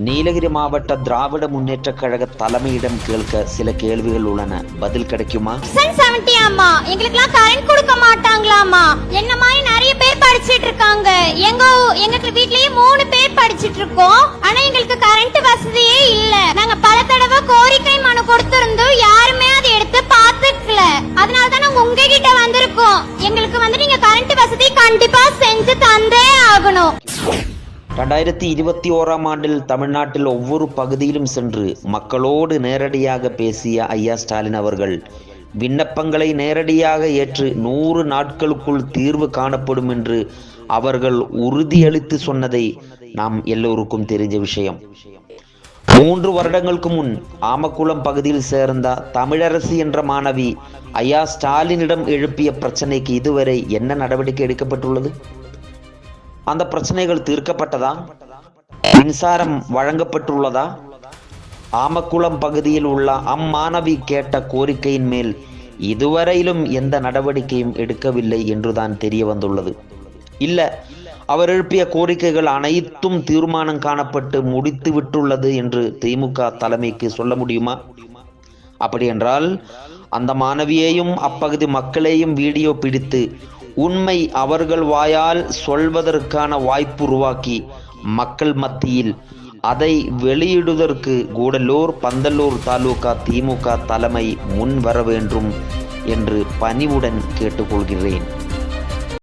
நீலகிரி மாவட்ட திராவிட முன்னேற்ற கழக தலைமையிடம் கேட்க சில கேள்விகள் உள்ளன. பதில் கிடைக்குமா? எங்களுக்குலாம் கரண்ட் கொடுக்க மாட்டாங்களாமா? என்ன மாதிரி நிறைய பேர் படிச்சிட்டு இருக்காங்க. எங்க வீட்லயே 3 பேர் படிச்சிட்டு இருக்கோம். ஆனா எங்களுக்கு கரண்ட் வசதியே இல்ல. நாங்க பல தடவை கோரிக்கை மனு கொடுத்திருந்தோம். யாருமே அதை எடுத்து பாத்துக்கல. அதனால தான் நாங்க உங்ககிட்ட வந்திருக்கோம். எங்களுக்கு நீங்க கரண்ட் வசதி கண்டிப்பா செஞ்சு தந்தே ஆகணும். 2021ஆம் ஆண்டில் தமிழ்நாட்டில் ஒவ்வொரு பகுதியிலும் சென்று மக்களோடு நேரடியாக பேசிய ஐயா ஸ்டாலின் அவர்கள் விண்ணப்பங்களை நேரடியாக ஏற்று 100 நாட்களுக்குள் தீர்வு காணப்படும் என்று அவர்கள் உறுதியளித்து சொன்னதை நாம் எல்லோருக்கும் தெரிஞ்ச விஷயம். 3 வருடங்களுக்கு முன் ஆமக்குளம் பகுதியில் சேர்ந்த தமிழரசி என்ற மாணவி ஐயா ஸ்டாலினிடம் எழுப்பிய பிரச்சனைக்கு இதுவரை என்ன நடவடிக்கை எடுக்கப்பட்டுள்ளது? அந்த பிரச்சனைகள் தீர்க்கப்பட்டதா? மின்சாரம் வழங்கப்பட்டுள்ளதா? ஆமக்குளம் பகுதியில் உள்ள அம்மாணவி கேட்ட கோரிக்கையின் மேல் இதுவரையிலும் எந்த நடவடிக்கையும் எடுக்கவில்லை என்றுதான் தெரிய வந்துள்ளது. இல்ல, அவர் எழுப்பிய கோரிக்கைகள் அனைத்தும் தீர்மானம் காணப்பட்டு முடித்து விட்டுள்ளது என்று திமுக தலைமைக்கு சொல்ல முடியுமா? அப்படி என்றால் அந்த மாணவியையும் அப்பகுதி மக்களையும் வீடியோ பிடித்து உண்மை அவர்கள் வாயால் சொல்வதற்கான வாய்ப்பு உருவாக்கி மக்கள் மத்தியில் அதை வெளியிடுவதற்கு கூடலூர் பந்தலூர் தாலுகா திமுக தலைமை முன் வர வேண்டும் என்று பணிவுடன் கேட்டுக்கொள்கிறேன்.